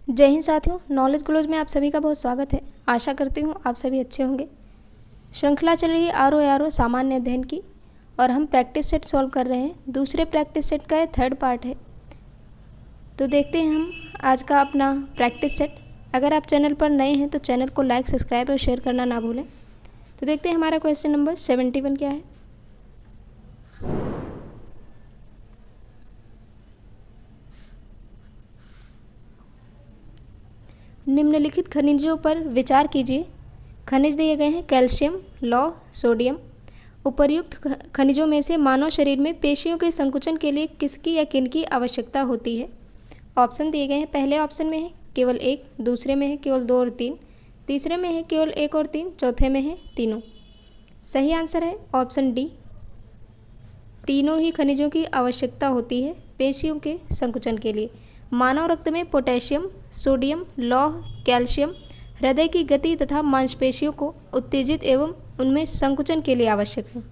जय हिंद साथियों, knowledge glows में आप सभी का बहुत स्वागत है। आशा करती हूँ आप सभी अच्छे होंगे। श्रृंखला चल रही है आर सामान्य अध्ययन की और हम प्रैक्टिस सेट सॉल्व कर रहे हैं। दूसरे प्रैक्टिस सेट का ये थर्ड पार्ट है। तो देखते हैं हम आज का अपना प्रैक्टिस सेट। अगर आप चैनल पर नए हैं तो चैनल को लाइक, सब्सक्राइब और शेयर करना ना भूलें। तो देखते हैं हमारा क्वेश्चन नंबर 71 क्या है। निम्नलिखित खनिजों पर विचार कीजिए। खनिज दिए गए हैं कैल्शियम, लौह, सोडियम। उपर्युक्त खनिजों में से मानव शरीर में पेशियों के संकुचन के लिए किसकी या किनकी आवश्यकता होती है। ऑप्शन दिए गए हैं। पहले ऑप्शन में है केवल एक, दूसरे में है केवल 2 और 3, तीसरे में है केवल 1 और 3, चौथे में है तीनों। सही आंसर है ऑप्शन डी, तीनों ही खनिजों की आवश्यकता होती है पेशियों के संकुचन के लिए। मानव रक्त में पोटेशियम, सोडियम, लौह, कैल्शियम हृदय की गति तथा मांसपेशियों को उत्तेजित एवं उनमें संकुचन के लिए आवश्यक है।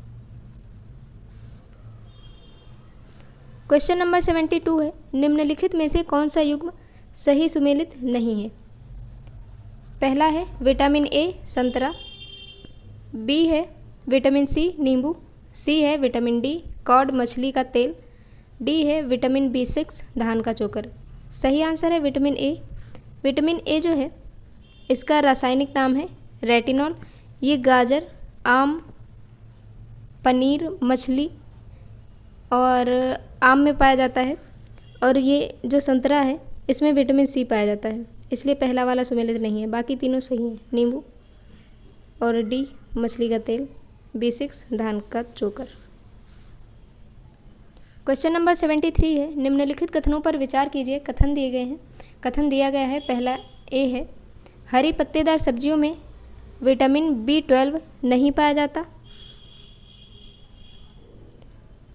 क्वेश्चन नंबर 72 है। निम्नलिखित में से कौन सा युग्म सही सुमेलित नहीं है। पहला है विटामिन ए संतरा, बी है विटामिन सी नींबू, सी है विटामिन डी कॉड मछली का तेल, डी है विटामिन B6 धान का चोकर। सही आंसर है विटामिन ए। विटामिन ए जो है इसका रासायनिक नाम है रेटिनॉल। ये गाजर, आम, पनीर, मछली और आम में पाया जाता है। और ये जो संतरा है इसमें विटामिन सी पाया जाता है, इसलिए पहला वाला सुमेलित नहीं है। बाकी तीनों सही हैं, नींबू और डी मछली का तेल, B6 धान का चोकर। क्वेश्चन नंबर 73 है। निम्नलिखित कथनों पर विचार कीजिए। कथन दिए गए हैं। कथन दिया गया है, पहला ए है हरी पत्तेदार सब्जियों में विटामिन B12 नहीं पाया जाता।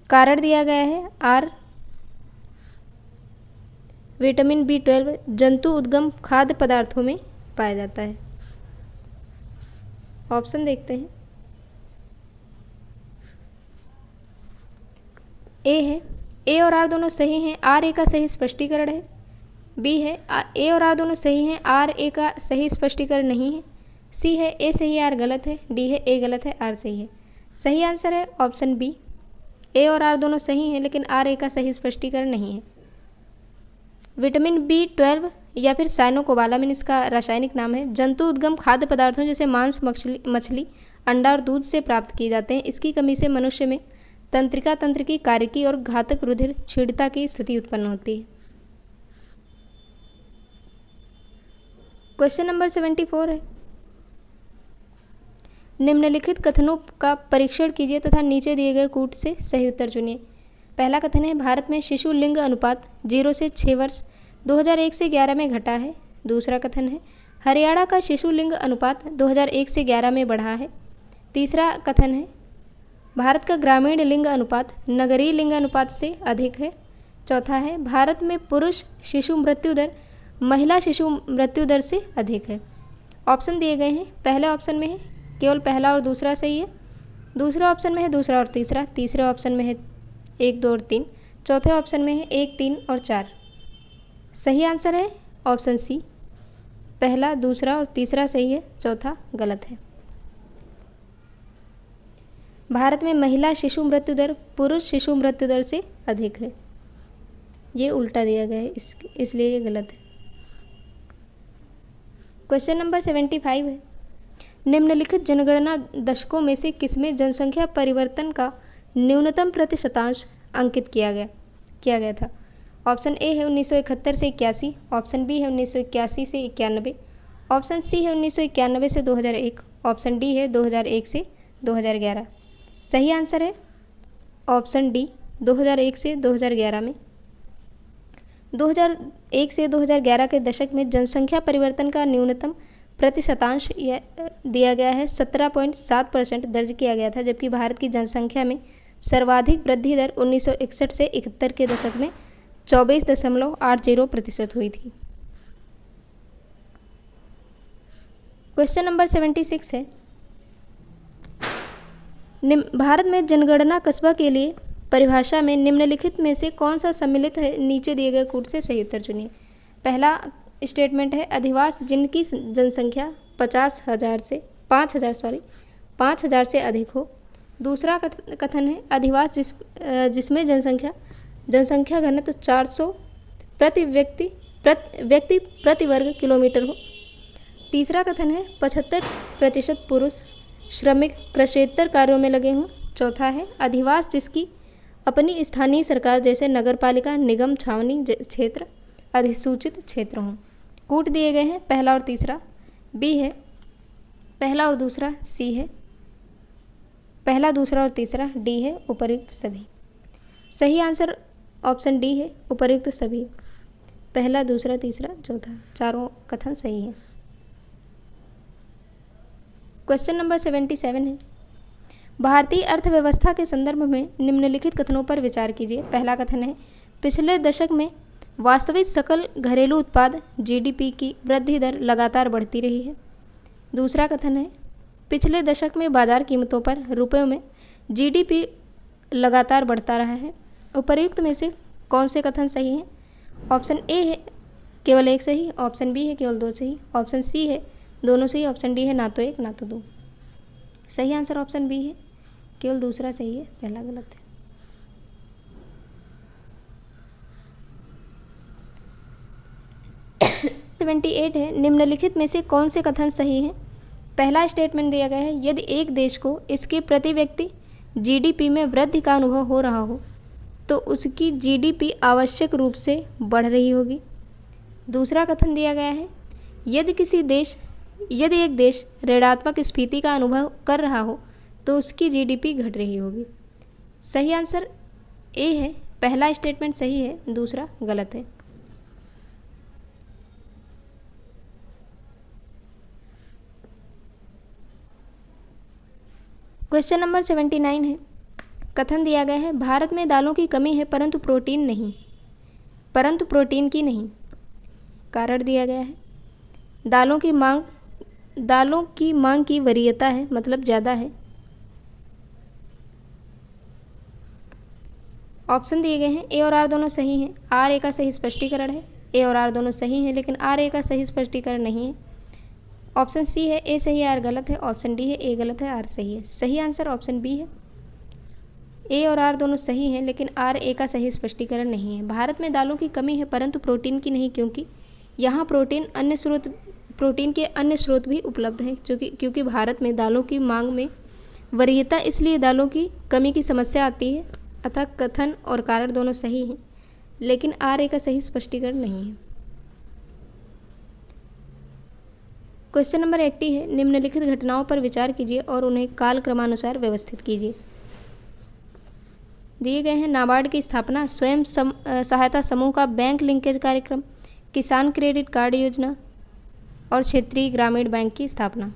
कारण दिया गया है आर, विटामिन B12 जंतु उद्गम खाद्य पदार्थों में पाया जाता है। ऑप्शन देखते हैं। ए है, ए और आर दोनों सही हैं, आर ए का सही स्पष्टीकरण है। बी है ए और आर दोनों सही हैं, आर ए का सही स्पष्टीकरण नहीं है। सी है ए सही है आर गलत है, डी है ए गलत है आर सही है। सही आंसर है ऑप्शन बी, ए और आर दोनों सही हैं लेकिन आर ए का सही स्पष्टीकरण नहीं है। विटामिन B12 या फिर साइनोकोबालामिन इसका रासायनिक नाम है, जंतु उद्गम खाद्य पदार्थों जैसे मांस, मछली, अंडा और दूध से प्राप्त किए जाते हैं। इसकी कमी से मनुष्य में तंत्रिका तंत्र की कार्यकी और घातक रुधिर क्षीणता की स्थिति उत्पन्न होती है। क्वेश्चन नंबर 74 है। निम्नलिखित कथनों का परीक्षण कीजिए तथा नीचे दिए गए कूट से सही उत्तर चुनिए। पहला कथन है भारत में शिशु लिंग अनुपात 0 से 6 वर्ष 2001 से 11 में घटा है। दूसरा कथन है हरियाणा का शिशु लिंग अनुपात 2001 से 11 में बढ़ा है। तीसरा कथन है भारत का ग्रामीण लिंग अनुपात नगरीय लिंग अनुपात से अधिक है। चौथा है भारत में पुरुष शिशु मृत्यु दर महिला शिशु मृत्यु दर से अधिक है। ऑप्शन दिए गए हैं। पहले ऑप्शन में है केवल पहला और दूसरा सही है, दूसरे ऑप्शन में है दूसरा और तीसरा, तीसरे ऑप्शन में है 1, 2 और 3, चौथे ऑप्शन में है 1, 3 और 4। सही आंसर है ऑप्शन सी, पहला, दूसरा और तीसरा सही है, चौथा गलत है। भारत में महिला शिशु मृत्यु दर पुरुष शिशु मृत्यु दर से अधिक है, ये उल्टा दिया गया है, इसलिए ये गलत है। क्वेश्चन नंबर 75 है। निम्नलिखित जनगणना दशकों में से किसमें जनसंख्या परिवर्तन का न्यूनतम प्रतिशतांश अंकित किया गया था। ऑप्शन ए है 1971 से 81, ऑप्शन बी है 1981 से 91, ऑप्शन सी है 1991 से 2001, ऑप्शन डी है 2001 से 2011। सही आंसर है ऑप्शन डी, 2001 से 2011 में। 2001 से 2011 के दशक में जनसंख्या परिवर्तन का न्यूनतम प्रतिशतांश दिया गया है 17.7% दर्ज किया गया था, जबकि भारत की जनसंख्या में सर्वाधिक वृद्धि दर 1961 से 71 के दशक में 24.80% हुई थी। क्वेश्चन नंबर 76 है। भारत में जनगणना कस्बा के लिए परिभाषा में निम्नलिखित में से कौन सा सम्मिलित है। नीचे दिए गए कूट से सही उत्तर चुनिए। पहला स्टेटमेंट है अधिवास जिनकी जनसंख्या 5,000 से अधिक हो। दूसरा कथन है अधिवास जिसमें जनसंख्या घनत्व 400 प्रति वर्ग किलोमीटर हो। तीसरा कथन है 75% पुरुष श्रमिक कृषियेतर कार्यों में लगे हों। चौथा है अधिवास जिसकी अपनी स्थानीय सरकार जैसे नगरपालिका, निगम, छावनी क्षेत्र, अधिसूचित क्षेत्र हों। कूट दिए गए हैं, पहला और तीसरा बी है, पहला और दूसरा सी है, पहला, दूसरा और तीसरा डी है, उपर्युक्त सभी। सही आंसर ऑप्शन डी है, उपर्युक्त सभी। पहला, दूसरा, तीसरा, चौथा, चारों कथन सही है। क्वेश्चन नंबर 77 है भारतीय अर्थव्यवस्था के संदर्भ में निम्नलिखित कथनों पर विचार कीजिए। पहला कथन है पिछले दशक में वास्तविक सकल घरेलू उत्पाद जीडीपी की वृद्धि दर लगातार बढ़ती रही है। दूसरा कथन है पिछले दशक में बाजार कीमतों पर रुपयों में जीडीपी लगातार बढ़ता रहा है। उपर्युक्त में से कौन से कथन सही हैं? ऑप्शन ए है केवल एक सही, ऑप्शन बी है केवल दो सही, ऑप्शन सी है दोनों सही, ऑप्शन डी है ना तो एक ना तो दो। सही आंसर ऑप्शन बी है, केवल दूसरा सही है, पहला गलत है। सेवेंटी 78 है निम्नलिखित में से कौन से कथन सही हैं? पहला स्टेटमेंट दिया गया है यदि एक देश को इसके प्रति व्यक्ति जीडीपी में वृद्धि का अनुभव हो रहा हो तो उसकी जीडीपी आवश्यक रूप से बढ़ रही होगी। दूसरा कथन दिया गया है यदि एक देश ऋणात्मक स्फीति का अनुभव कर रहा हो तो उसकी जीडीपी घट रही होगी। सही आंसर ए है, पहला स्टेटमेंट सही है, दूसरा गलत है। क्वेश्चन नंबर 79 है कथन दिया गया है भारत में दालों की कमी है परंतु प्रोटीन की नहीं। कारण दिया गया है दालों की मांग की वरीयता है, मतलब ज़्यादा है। ऑप्शन दिए गए हैं ए और आर दोनों सही हैं, आर ए का सही स्पष्टीकरण है। ए और आर दोनों सही हैं लेकिन आर ए का सही स्पष्टीकरण नहीं है। ऑप्शन सी है ए सही है आर गलत है, ऑप्शन डी है ए गलत है आर सही है। सही आंसर ऑप्शन बी है, ए और आर दोनों सही हैं लेकिन आर ए का सही स्पष्टीकरण नहीं है। भारत में दालों की कमी है परंतु प्रोटीन की नहीं, क्योंकि यहाँ प्रोटीन के अन्य स्रोत भी उपलब्ध हैं। क्योंकि भारत में दालों की मांग में वरीयता इसलिए दालों की कमी की समस्या आती है। अतः कथन और कारण दोनों सही हैं लेकिन आर ए का सही स्पष्टीकरण नहीं है। क्वेश्चन नंबर 80 है निम्नलिखित घटनाओं पर विचार कीजिए और उन्हें काल क्रमानुसार व्यवस्थित कीजिए। दिए गए हैं नाबार्ड की स्थापना, स्वयं सहायता समूह का बैंक लिंकेज कार्यक्रम, किसान क्रेडिट कार्ड योजना और क्षेत्रीय ग्रामीण बैंक की स्थापना।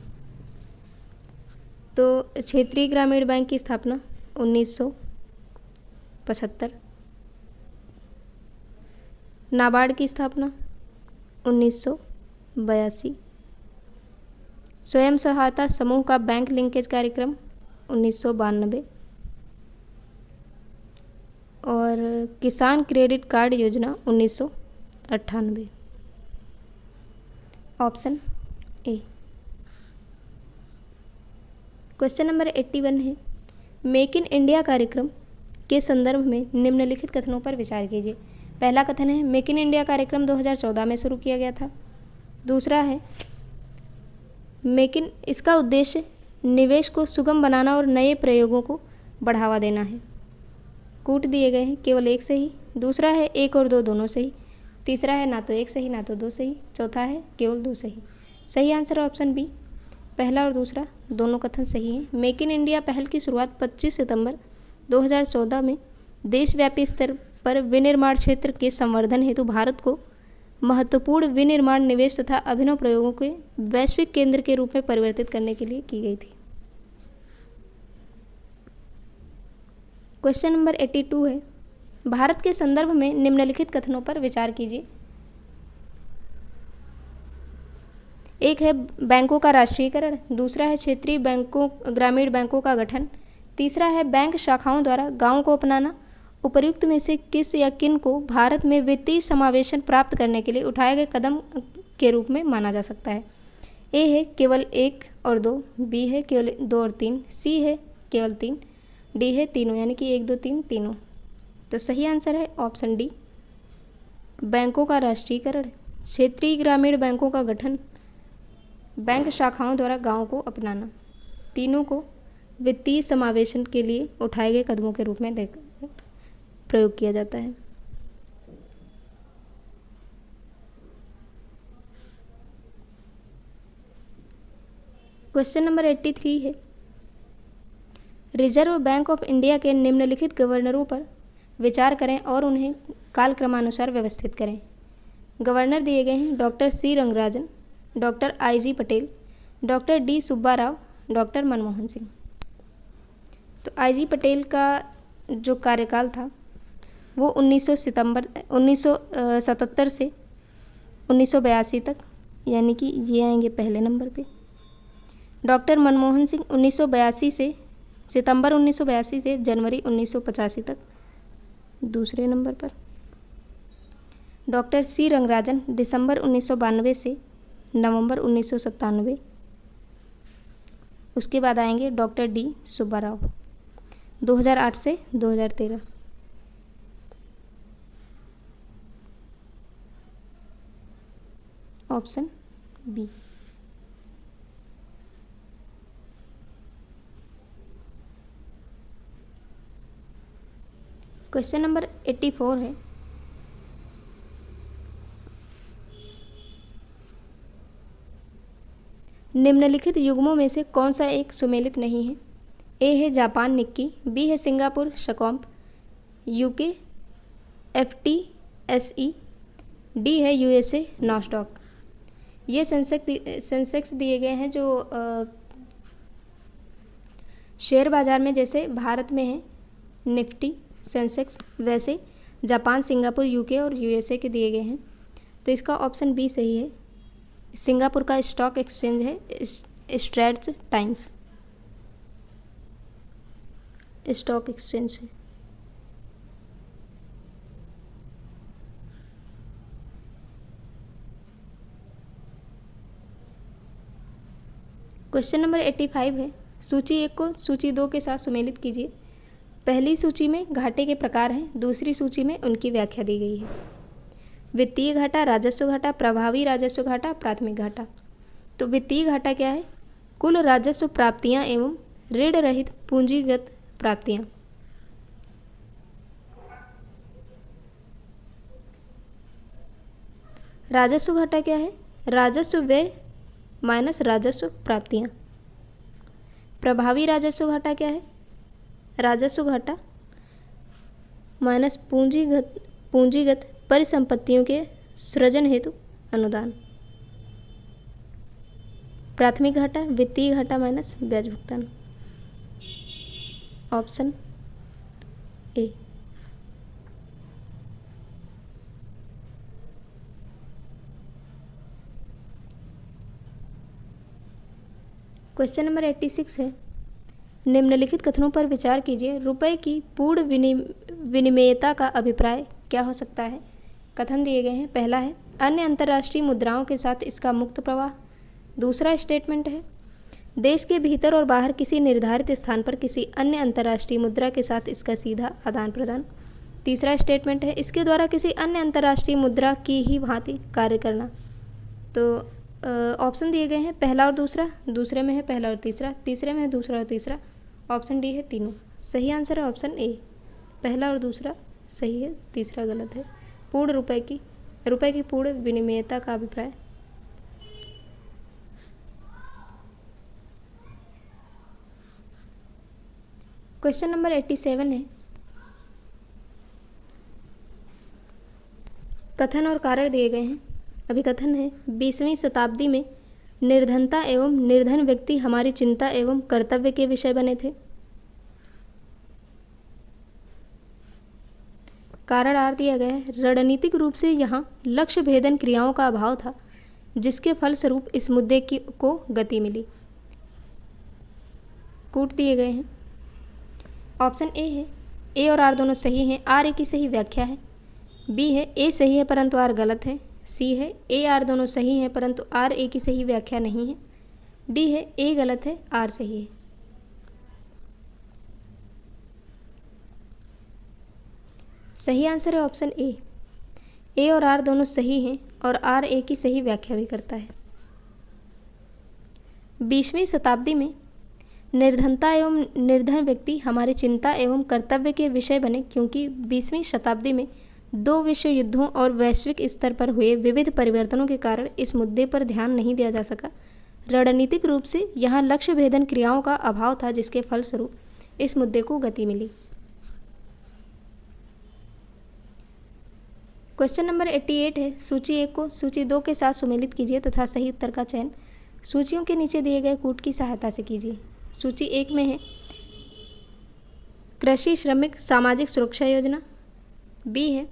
तो क्षेत्रीय ग्रामीण बैंक की स्थापना 1975, नाबार्ड की स्थापना 1982, स्वयं सहायता समूह का बैंक लिंकेज कार्यक्रम 1992 और किसान क्रेडिट कार्ड योजना 1998। Option A. क्वेश्चन नंबर 81 है मेक इन इंडिया कार्यक्रम के संदर्भ में निम्नलिखित कथनों पर विचार कीजिए। पहला कथन है मेक इन इंडिया कार्यक्रम 2014 में शुरू किया गया था। दूसरा है इसका उद्देश्य निवेश को सुगम बनाना और नए प्रयोगों को बढ़ावा देना है। कूट दिए गए हैं, केवल एक सही। दूसरा है एक और दो दोनों सही। तीसरा है ना तो एक सही ना तो दो सही। चौथा है केवल दो सही। सही आंसर ऑप्शन बी, पहला और दूसरा दोनों कथन सही हैं। मेक इन इंडिया पहल की शुरुआत 25 सितंबर 2014 में देशव्यापी स्तर पर विनिर्माण क्षेत्र के संवर्धन हेतु भारत को महत्वपूर्ण विनिर्माण निवेश तथा अभिनव प्रयोगों के वैश्विक केंद्र के रूप में परिवर्तित करने के लिए की गई थी। क्वेश्चन नंबर 82 है भारत के संदर्भ में निम्नलिखित कथनों पर विचार कीजिए। एक है बैंकों का राष्ट्रीयकरण, दूसरा है क्षेत्रीय बैंकों ग्रामीण बैंकों का गठन, तीसरा है बैंक शाखाओं द्वारा गांवों को अपनाना उपर्युक्त में से किस या किन को भारत में वित्तीय समावेशन प्राप्त करने के लिए उठाए गए कदम के रूप में माना जा सकता है? ए है केवल 1 और 2, बी है केवल 2 और 3, सी है केवल 3, डी है तीनों, यानी कि 1 2 3 तीनों। तो सही आंसर है ऑप्शन डी, बैंकों का राष्ट्रीयकरण, क्षेत्रीय ग्रामीण बैंकों का गठन, बैंक शाखाओं द्वारा गांवों को अपनाना, तीनों को वित्तीय समावेशन के लिए उठाए गए कदमों के रूप में प्रयोग किया जाता है। क्वेश्चन नंबर 83 है, रिजर्व बैंक ऑफ इंडिया के निम्नलिखित गवर्नरों पर विचार करें और उन्हें कालक्रमानुसार व्यवस्थित करें। गवर्नर दिए गए हैं doctor C Rangarajan, doctor I G. Patel, doctor D. Subba Rao, doctor Manmohan Singh. तो आई.जी. पटेल का जो कार्यकाल था वो 1977 से 1982 तक, यानी कि ये आएंगे पहले नंबर पे। डॉक्टर मनमोहन सिंह 1982 से सितंबर 1982 से जनवरी 1985 तक दूसरे नंबर पर। डॉक्टर सी रंगराजन दिसंबर 1992 से नवंबर 1997। उसके बाद आएंगे डॉक्टर डी. सुब्बा राव 2008 से 2013। Option B. क्वेश्चन नंबर 84 है, निम्नलिखित युग्मों में से कौन सा एक सुमेलित नहीं है? ए है जापान निक्की, बी है सिंगापुर शकोम्प, यूके FTSE, डी है USA नॉस्डॉक। ये सेंसेक्स दिए गए हैं जो शेयर बाजार में जैसे भारत में है निफ्टी सेंसेक्स, वैसे जापान, सिंगापुर, यूके और USA के दिए गए हैं। तो इसका ऑप्शन बी सही है। सिंगापुर का स्टॉक एक्सचेंज है स्ट्रैट्स टाइम्स स्टॉक एक्सचेंज है। क्वेश्चन नंबर 85 है, सूची 1 को सूची 2 के साथ सुमेलित कीजिए। पहली सूची में घाटे के प्रकार हैं, दूसरी सूची में उनकी व्याख्या दी गई है। वित्तीय घाटा, राजस्व घाटा, प्रभावी राजस्व घाटा, प्राथमिक घाटा। तो वित्तीय घाटा क्या है? कुल राजस्व प्राप्तियां एवं ऋण रहित पूंजीगत प्राप्तियां। राजस्व घाटा क्या है? राजस्व व्यय माइनस राजस्व प्राप्तियां। प्रभावी राजस्व घाटा क्या है? राजस्व घाटा माइनस पूंजीगत परिसंपत्तियों के सृजन हेतु अनुदान। प्राथमिक घाटा वित्तीय घाटा माइनस ब्याज भुगतान। Option A. क्वेश्चन नंबर 86 है, निम्नलिखित कथनों पर विचार कीजिए। रुपए की पूर्ण विनिमेयता का अभिप्राय क्या हो सकता है? कथन दिए गए हैं। पहला है अन्य अंतर्राष्ट्रीय मुद्राओं के साथ इसका मुक्त प्रवाह। दूसरा स्टेटमेंट है देश के भीतर और बाहर किसी निर्धारित स्थान पर किसी अन्य अंतर्राष्ट्रीय मुद्रा के साथ इसका सीधा आदान प्रदान। तीसरा स्टेटमेंट है इसके द्वारा किसी अन्य अंतर्राष्ट्रीय मुद्रा की ही भांति कार्य करना। तो ऑप्शन दिए गए हैं पहला और दूसरा, दूसरे में है पहला और तीसरा, तीसरे में है दूसरा और तीसरा। ऑप्शन डी है तीनों। सही आंसर है ऑप्शन ए, पहला और दूसरा सही है, तीसरा गलत है। पूर्ण रुपए की पूर्ण विनिमेयता का अभिप्राय। क्वेश्चन नंबर 87 है, कथन और कारण दिए गए हैं। अभिकथन है 20वीं शताब्दी में निर्धनता एवं निर्धन व्यक्ति हमारी चिंता एवं कर्तव्य के विषय बने थे। कारण आर दिया गया है रणनीतिक रूप से यहाँ लक्ष्य भेदन क्रियाओं का अभाव था जिसके फलस्वरूप इस मुद्दे को गति मिली। कूट दिए गए हैं। ऑप्शन ए है ए और आर दोनों सही हैं, आर ए की सही व्याख्या है। बी है ए सही है परंतु आर गलत है। सी है ए आर दोनों सही हैं परंतु आर ए की सही व्याख्या नहीं है। डी है ए गलत है, आर सही है। सही आंसर है ऑप्शन ए और आर दोनों सही हैं और आर ए की सही व्याख्या भी करता है। 20वीं शताब्दी में निर्धनता एवं निर्धन व्यक्ति हमारी चिंता एवं कर्तव्य के विषय बने, क्योंकि 20वीं शताब्दी में 2 विश्व युद्धों और वैश्विक स्तर पर हुए विविध परिवर्तनों के कारण इस मुद्दे पर ध्यान नहीं दिया जा सका। रणनीतिक रूप से यहाँ लक्ष्य भेदन क्रियाओं का अभाव था, जिसके फलस्वरूप इस मुद्दे को गति मिली। क्वेश्चन नंबर 88 है, सूची 1 को सूची 2 के साथ सुमेलित कीजिए तथा सही उत्तर का चयन सूचियों के नीचे दिए गए कूट की सहायता से कीजिए। सूची 1 में है कृषि श्रमिक सामाजिक सुरक्षा योजना, बी है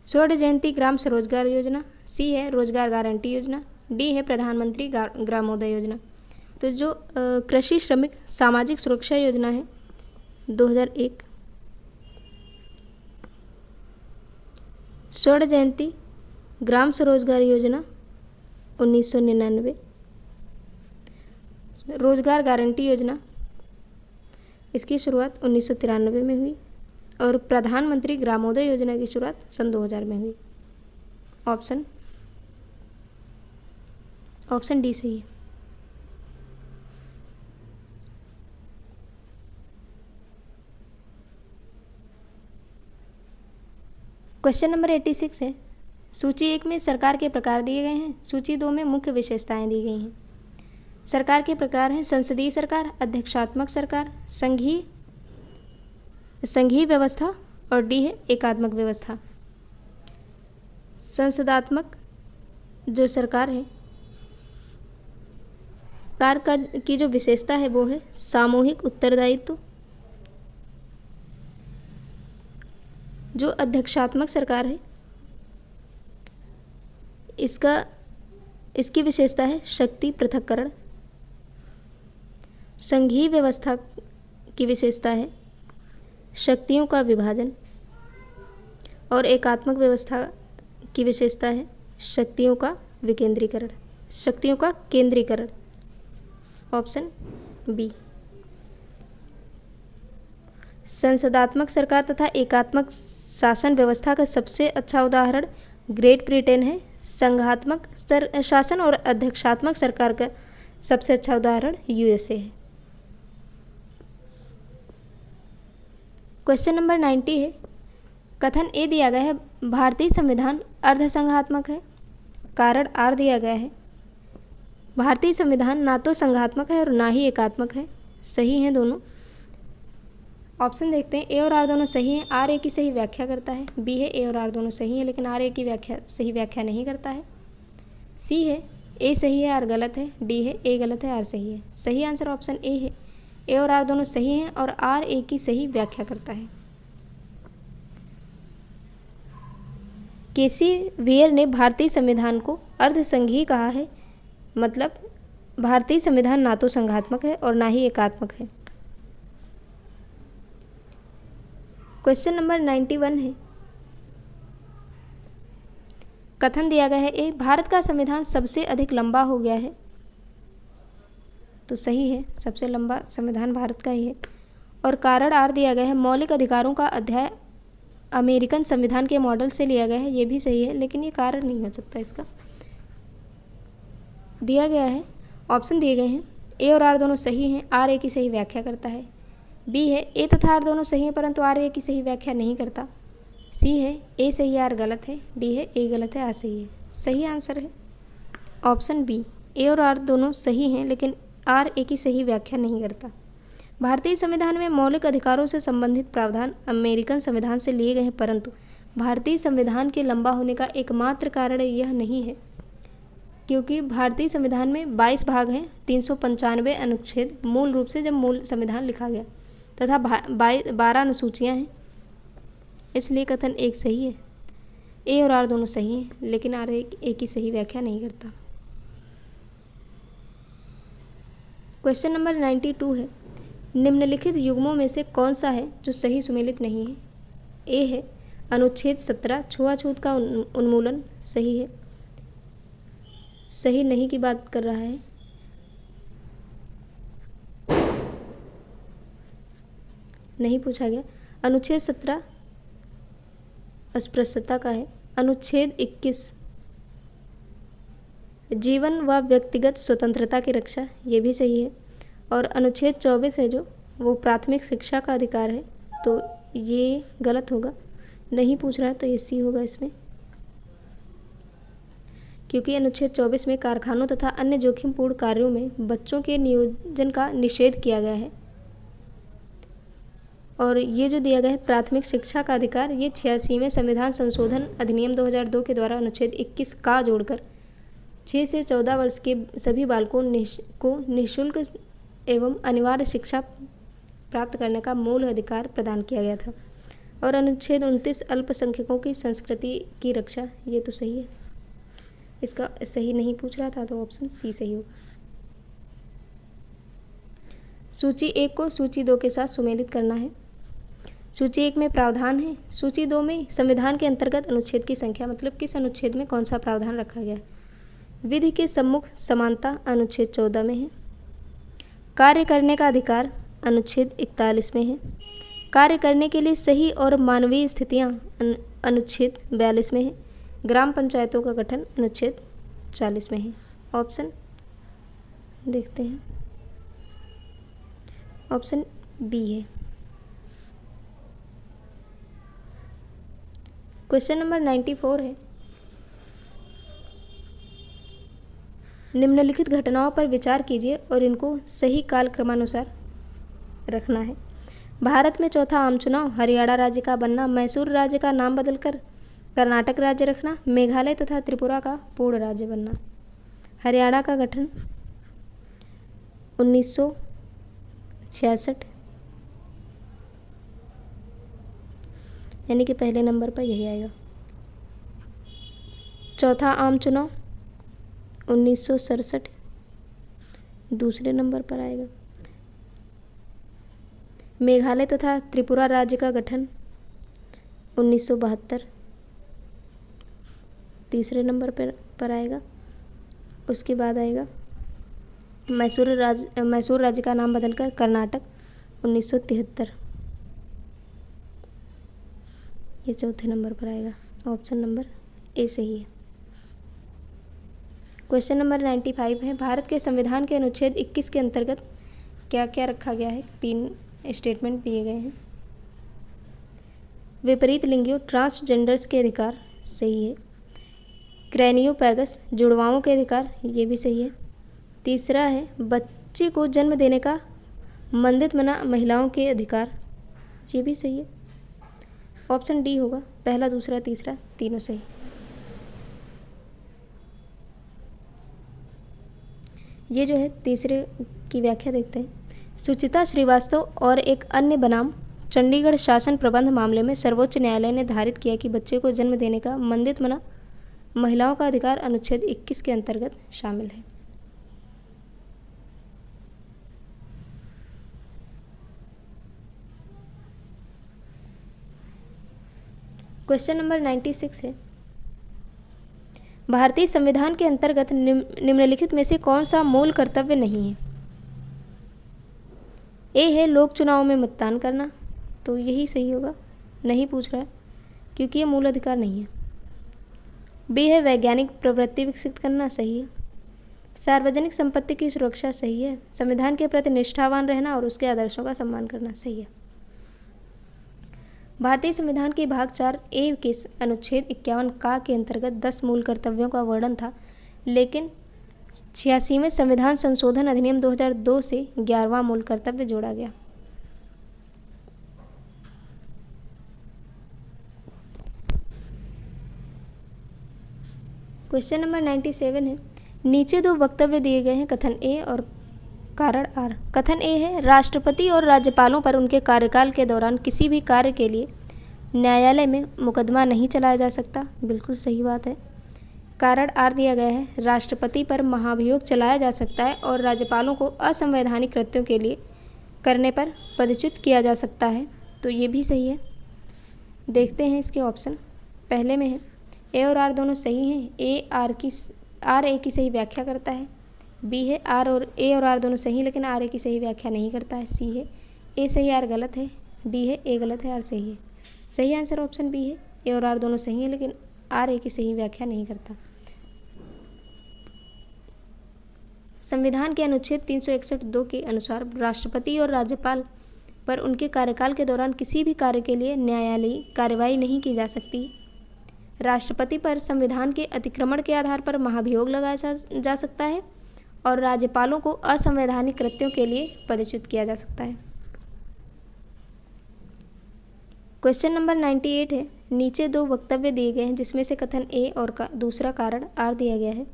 स्वर्ण जयंती ग्राम स्वरोजगार योजना, सी है रोजगार गारंटी योजना, डी है प्रधानमंत्री ग्रामोदय योजना। तो जो कृषि श्रमिक सामाजिक सुरक्षा योजना है 2001, स्वर्ण जयंती ग्राम स्वरोजगार योजना 1999, रोजगार गारंटी योजना इसकी शुरुआत 1993 में हुई और प्रधानमंत्री ग्रामोदय योजना की शुरुआत सन 2000 में हुई। ऑप्शन डी सही है। क्वेश्चन नंबर 86 है, सूची 1 में सरकार के प्रकार दिए गए हैं, सूची 2 में मुख्य विशेषताएं दी गई हैं। सरकार के प्रकार हैं संसदीय सरकार, अध्यक्षात्मक सरकार, संघीय व्यवस्था और डी है एकात्मक व्यवस्था। संसदात्मक जो सरकार है की जो विशेषता है वो है सामूहिक उत्तरदायित्व। जो अध्यक्षात्मक सरकार है इसकी विशेषता है शक्ति पृथक्करण। संघीय व्यवस्था की विशेषता है शक्तियों का विभाजन और एकात्मक व्यवस्था की विशेषता है शक्तियों का विकेंद्रीकरण, शक्तियों का केंद्रीकरण। Option B. संसदात्मक सरकार तथा एकात्मक शासन व्यवस्था का सबसे अच्छा उदाहरण ग्रेट ब्रिटेन है। संघात्मक शासन और अध्यक्षात्मक सरकार का सबसे अच्छा उदाहरण यूएसए है। क्वेश्चन नंबर 90 है, कथन ए दिया गया है भारतीय संविधान अर्धसंघात्मक है, कारण आर दिया गया है भारतीय संविधान ना तो संघात्मक है और ना ही एकात्मक है। सही हैं दोनों। ऑप्शन देखते हैं, ए और आर दोनों सही हैं, आर ए की सही व्याख्या करता है। बी है ए और आर दोनों सही हैं लेकिन आर ए की सही व्याख्या नहीं करता है। सी है ए सही है आर गलत है। डी है ए गलत है आर सही है। सही आंसर ऑप्शन ए है, ए और आर दोनों सही हैं और आर ए की सही व्याख्या करता है। केसी वेयर ने भारतीय संविधान को अर्धसंघीय कहा है, मतलब भारतीय संविधान ना तो संघात्मक है और ना ही एकात्मक है। क्वेश्चन नंबर 91 है, कथन दिया गया है ए भारत का संविधान सबसे अधिक लंबा हो गया है। तो सही है, सबसे लंबा संविधान भारत का ही है। और कारण आर दिया गया है मौलिक अधिकारों का अध्याय अमेरिकन संविधान के मॉडल से लिया गया है। ये भी सही है लेकिन ये कारण नहीं हो सकता। इसका दिया गया है, ऑप्शन दिए गए हैं, ए और आर दोनों सही हैं, आर ए की सही व्याख्या करता है। बी है ए तथा आर दोनों सही हैं परंतु आर ए की सही व्याख्या नहीं करता। सी है ए सही है आर गलत है। डी है ए गलत है आर सही है। सही आंसर है ऑप्शन बी, ए और आर दोनों सही हैं लेकिन आर ए की सही व्याख्या नहीं करता। भारतीय संविधान में मौलिक अधिकारों से संबंधित प्रावधान अमेरिकन संविधान से लिए गए हैं परंतु भारतीय संविधान के लंबा होने का एकमात्र कारण यह नहीं है, क्योंकि भारतीय संविधान में 22 भाग हैं, 395 अनुच्छेद मूल रूप से जब मूल संविधान लिखा गया तथा 12 अनुसूचियाँ हैं। इसलिए कथन एक सही है, ए और आर दोनों सही हैं लेकिन आर ए की सही व्याख्या नहीं करता। क्वेश्चन नंबर 92 है, निम्नलिखित युग्मों में से कौन सा है जो सही सुमेलित नहीं है। ए है अनुच्छेद 17 छुआछूत का उन्मूलन सही है, सही नहीं की बात कर रहा है। नहीं पूछा गया। अनुच्छेद 17 अस्पृश्यता का है। अनुच्छेद 21 जीवन व व्यक्तिगत स्वतंत्रता की रक्षा, ये भी सही है। और अनुच्छेद 24 है जो वो प्राथमिक शिक्षा का अधिकार है, तो ये गलत होगा, नहीं पूछ रहा है, तो ये सी होगा इसमें, क्योंकि अनुच्छेद 24 में कारखानों तथा अन्य जोखिमपूर्ण कार्यों में बच्चों के नियोजन का निषेध किया गया है। और ये जो दिया गया है प्राथमिक शिक्षा का अधिकार, ये 86वें संविधान संशोधन अधिनियम 2002 के द्वारा अनुच्छेद 21 का जोड़कर 6 से 14 वर्ष के सभी बालकों को निःशुल्क एवं अनिवार्य शिक्षा प्राप्त करने का मूल अधिकार प्रदान किया गया था। और अनुच्छेद 29 अल्पसंख्यकों की संस्कृति की रक्षा, ये तो सही है, इसका सही नहीं पूछ रहा था, तो ऑप्शन सी सही होगा। सूची 1 को सूची 2 के साथ सुमेलित करना है। सूची 1 में प्रावधान है, सूची 2 में संविधान के अंतर्गत अनुच्छेद की संख्या, मतलब किस अनुच्छेद में कौन सा प्रावधान रखा गया है। विधि के सम्मुख समानता अनुच्छेद 14 में है। कार्य करने का अधिकार अनुच्छेद 41 में है। कार्य करने के लिए सही और मानवीय स्थितियां अनुच्छेद 42 में है। ग्राम पंचायतों का गठन अनुच्छेद 40 में है। ऑप्शन देखते हैं, ऑप्शन बी है। क्वेश्चन नंबर 94 है, निम्नलिखित घटनाओं पर विचार कीजिए और इनको सही कालक्रमानुसार रखना है। भारत में चौथा आम चुनाव, हरियाणा राज्य का बनना, मैसूर राज्य का नाम बदलकर कर्नाटक राज्य रखना, मेघालय तथा त्रिपुरा का पूर्ण राज्य बनना। हरियाणा का गठन 1966, यानी कि पहले नंबर पर यही आएगा। चौथा आम चुनाव 1967 दूसरे नंबर पर आएगा। मेघालय तथा त्रिपुरा राज्य का गठन 1972 तीसरे नंबर पर आएगा। उसके बाद आएगा मैसूर राज्य का नाम बदलकर कर्नाटक 1973, ये चौथे नंबर पर आएगा। ऑप्शन नंबर ए सही है। क्वेश्चन नंबर 95 है, भारत के संविधान के अनुच्छेद 21 के अंतर्गत क्या क्या रखा गया है। 3 स्टेटमेंट दिए गए हैं। विपरीत लिंगियों ट्रांसजेंडर्स के अधिकार सही है। क्रैनियोपैगस जुड़वाओं के अधिकार, ये भी सही है। तीसरा है बच्चे को जन्म देने का मंदित मना महिलाओं के अधिकार, ये भी सही है। ऑप्शन डी होगा, पहला दूसरा तीसरा तीनों सही। ये जो है तीसरे की व्याख्या देखते हैं। सुचिता श्रीवास्तव और एक अन्य बनाम चंडीगढ़ शासन प्रबंध मामले में सर्वोच्च न्यायालय ने धारित किया कि बच्चे को जन्म देने का मंदित मना महिलाओं का अधिकार अनुच्छेद 21 के अंतर्गत शामिल है। क्वेश्चन नंबर 96 है, भारतीय संविधान के अंतर्गत निम्नलिखित में से कौन सा मूल कर्तव्य नहीं है। ए है लोक चुनावों में मतदान करना, तो यही सही होगा, नहीं पूछ रहा है क्योंकि ये मूल अधिकार नहीं है। बी है वैज्ञानिक प्रवृत्ति विकसित करना, सही है। सार्वजनिक संपत्ति की सुरक्षा, सही है। संविधान के प्रति निष्ठावान रहना और उसके आदर्शों का सम्मान करना, सही है। भारतीय संविधान के भाग 4 ए के अनुच्छेद 51 का के अंतर्गत 10 मूल कर्तव्यों का वर्णन था, लेकिन 86वें संविधान संशोधन अधिनियम 2002 से 11वां मूल कर्तव्य जोड़ा गया। क्वेश्चन नंबर 97 है, नीचे 2 वक्तव्य दिए गए हैं, कथन ए और कारण आर। कथन ए है, राष्ट्रपति और राज्यपालों पर उनके कार्यकाल के दौरान किसी भी कार्य के लिए न्यायालय में मुकदमा नहीं चलाया जा सकता, बिल्कुल सही बात है। कारण आर दिया गया है, राष्ट्रपति पर महाभियोग चलाया जा सकता है और राज्यपालों को असंवैधानिक कृत्यों के लिए करने पर पदच्युत किया जा सकता है, तो ये भी सही है। देखते हैं इसके ऑप्शन। पहले में है ए और आर दोनों सही हैं, आर ए की सही व्याख्या करता है। बी है ए और आर दोनों सही हैं लेकिन आर ए की सही व्याख्या नहीं करता है। सी है ए सही आर गलत है। डी है ए गलत है आर सही है। सही आंसर ऑप्शन बी है, ए और आर दोनों सही हैं लेकिन आर ए की सही व्याख्या नहीं करता। संविधान के अनुच्छेद 361(2) के अनुसार राष्ट्रपति और राज्यपाल पर उनके कार्यकाल के दौरान किसी भी कार्य के लिए न्यायालयीय कार्रवाई नहीं की जा सकती। राष्ट्रपति पर संविधान के अतिक्रमण के आधार पर महाभियोग लगाया जा सकता है और राज्यपालों को असंवैधानिक कृत्यों के लिए पदच्युत किया जा सकता है। क्वेश्चन नंबर 98 है, नीचे दो वक्तव्य दिए गए हैं जिसमें से कथन ए और दूसरा कारण आर दिया गया है।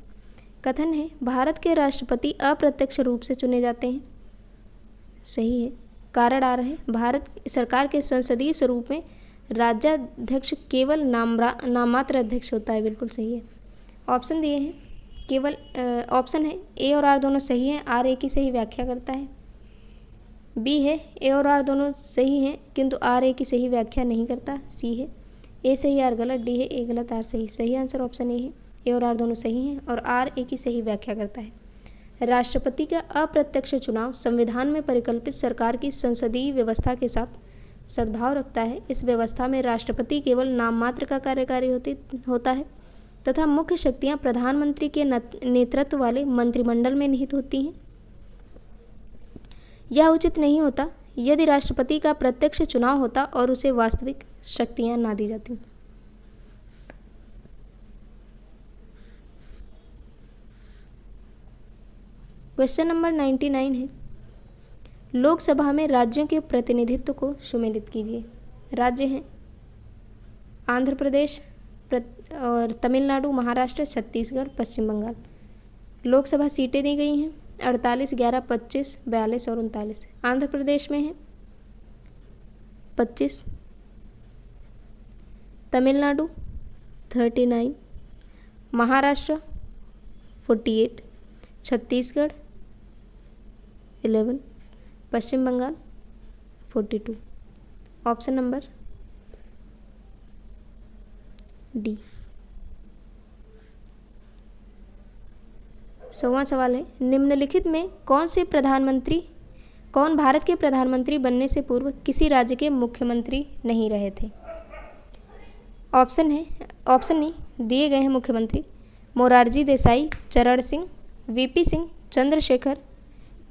कथन है भारत के राष्ट्रपति अप्रत्यक्ष रूप से चुने जाते हैं। सही है। कारण आ रहे हैं भारत सरकार के संसदीय स्वरूप में राज्याध्यक्ष केवल नाममात्र अध्यक्ष होता है। बिल्कुल सही है। ऑप्शन दिए हैं केवल ऑप्शन है ए और आर दोनों सही हैं, आर ए की सही व्याख्या करता है। बी है ए और आर दोनों सही हैं किंतु आर ए की सही व्याख्या नहीं करता। सी है ए सही आर गलत। डी है ए गलत आर सही। सही आंसर ऑप्शन ए है, ए और आर दोनों सही हैं और आर ए की सही व्याख्या करता है। राष्ट्रपति का अप्रत्यक्ष चुनाव संविधान में परिकल्पित सरकार की संसदीय व्यवस्था के साथ सद्भाव रखता है। इस व्यवस्था में राष्ट्रपति केवल नाम मात्र का कार्यकारी होता है तथा मुख्य शक्तियां प्रधानमंत्री के नेतृत्व वाले मंत्रिमंडल में निहित होती हैं। यह उचित नहीं होता यदि राष्ट्रपति का प्रत्यक्ष चुनाव होता और उसे वास्तविक शक्तियां ना दी जाती। क्वेश्चन नंबर 99 है, लोकसभा में राज्यों के प्रतिनिधित्व को सुमेलित कीजिए। राज्य हैं आंध्र प्रदेश और तमिलनाडु, महाराष्ट्र, छत्तीसगढ़, पश्चिम बंगाल। लोकसभा सीटें दी गई हैं 48, 11, 25, 42 और 39। आंध्र प्रदेश में है 25, Tamil Nadu 39, Maharashtra 48, Chhattisgarh 11, Paschim Bengal 42। Option number D. 100वां सवाल है, निम्नलिखित में कौन भारत के प्रधानमंत्री बनने से पूर्व किसी राज्य के मुख्यमंत्री नहीं रहे थे। ऑप्शन ए दिए गए हैं मुख्यमंत्री मोरारजी देसाई, चरण Singh, VP Singh, Chandrashekhar,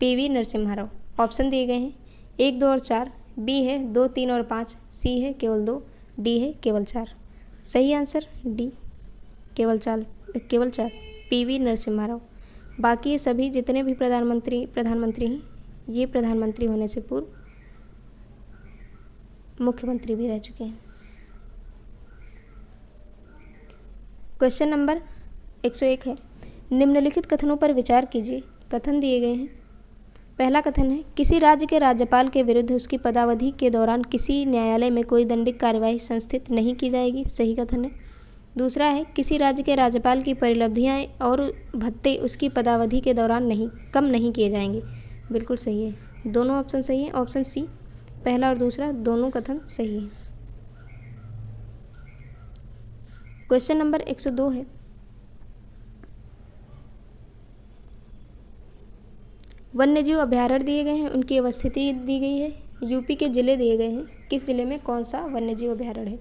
PV Narasimha Rao. Option दिए गए हैं 1, 2 और 4। बी है 2, 3 और 5। सी है केवल 2। डी है केवल 4। सही आंसर डी केवल 4 पीवी नरसिम्हा राव। बाकी ये सभी जितने भी प्रधानमंत्री हैं ये प्रधानमंत्री होने से पूर्व मुख्यमंत्री भी रह चुके हैं। क्वेश्चन नंबर 101 है, निम्नलिखित कथनों पर विचार कीजिए। कथन दिए गए हैं। पहला कथन है किसी राज्य के राज्यपाल के विरुद्ध उसकी पदावधि के दौरान किसी न्यायालय में कोई दंडिक कार्यवाही संस्थित नहीं की जाएगी। सही कथन है। दूसरा है किसी राज्य के राज्यपाल की परिलब्धियां और भत्ते उसकी पदावधि के दौरान कम नहीं किए जाएंगे। बिल्कुल सही है। दोनों ऑप्शन सही है। ऑप्शन सी पहला और दूसरा दोनों कथन सही है। क्वेश्चन नंबर 102 है, वन्यजीव अभ्यारण्य दिए गए हैं, उनकी अवस्थिति दी गई है। यूपी के जिले दिए गए हैं, किस जिले में कौन सा वन्यजीव अभ्यारण्य है।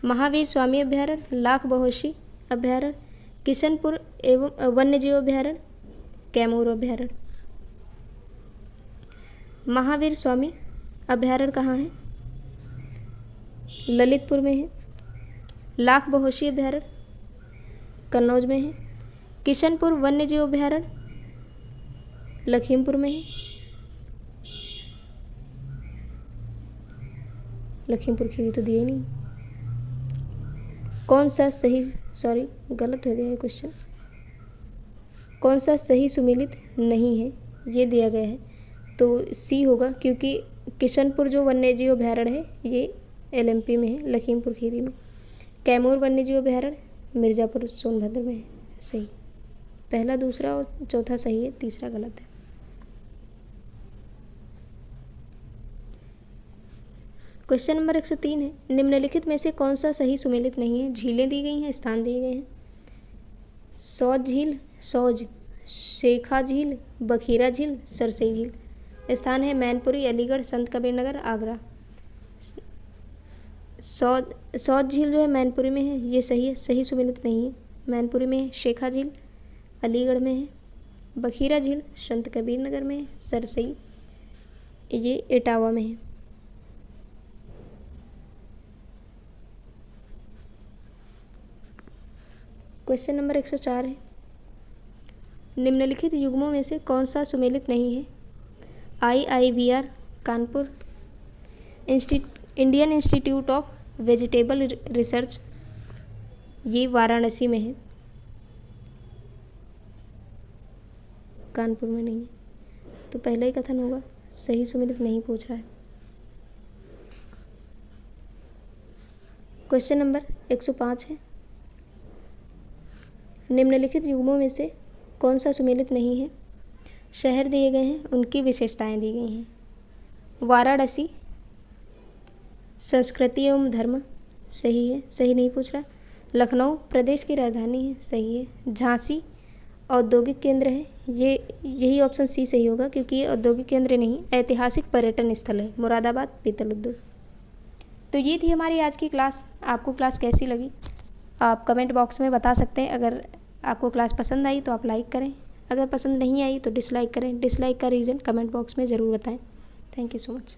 महावीर स्वामी अभ्यारण्य, लाख बहोशी अभ्यारण्य, किशनपुर एवं वन्यजीव अभ्यारण्य, कैमूर अभ्यारण्य। महावीर स्वामी अभ्यारण्य कहाँ है। ललितपुर में है। लाख बहोशी अभ्यारण्य कन्नौज में है। किशनपुर वन्यजीव अभ्यारण्य लखीमपुर में है। लखीमपुर खीरी तो दिए नहीं। कौन सा सही गलत हो गया है क्वेश्चन। कौन सा सही सुमेलित नहीं है ये दिया गया है तो सी होगा, क्योंकि किशनपुर जो वन्यजीव अभ्यारण्य है ये एलएमपी में है, लखीमपुर खीरी में। कैमूर वन्यजीव अभ्यारण्य मिर्ज़ापुर सोनभद्र में है। सही। पहला, दूसरा और चौथा सही है, तीसरा गलत है। क्वेश्चन नंबर 103 है, निम्नलिखित में से कौन सा सही सुमेलित नहीं है? झीलें दी गई हैं, स्थान दिए गए हैं। सौज झील, सौज, शेखा झील, बखीरा झील, सरसई झील। स्थान है मैनपुरी, अलीगढ़, संत कबीर नगर, आगरा। सौज झील जो है मैनपुरी में है, ये सही है, सही सुमेलित नहीं है। मैनपुरी में है। शेखा झील अलीगढ़ में है। बखीरा झील संत कबीर नगर में है। सरसई ये इटावा में है। क्वेश्चन नंबर 104 है, निम्नलिखित युग्मों में से कौन सा सुमेलित नहीं है? IIBR Kanpur, Indian institute of vegetable research ये वाराणसी में है, कानपुर में नहीं है। तो पहला ही कथन होगा, सही सुमेलित नहीं पूछ रहा है। क्वेश्चन नंबर 105 है, निम्नलिखित युग्मों में से कौन सा सुमेलित नहीं है? शहर दिए गए हैं, उनकी विशेषताएं दी गई हैं। वाराणसी संस्कृति एवं धर्म सही है, सही नहीं पूछ रहा। लखनऊ प्रदेश की राजधानी है, सही है। झांसी औद्योगिक केंद्र है, ये यही ऑप्शन सी सही होगा क्योंकि ये औद्योगिक केंद्र नहीं, ऐतिहासिक पर्यटन स्थल है। मुरादाबाद पीतल उद्योग। तो ये थी हमारी आज की क्लास। आपको क्लास कैसी लगी आप कमेंट बॉक्स में बता सकते हैं। अगर आपको क्लास पसंद आई तो आप लाइक करें, अगर पसंद नहीं आई तो डिसलाइक करें। डिसलाइक का रीज़न कमेंट बॉक्स में ज़रूर बताएं। Thank you so much.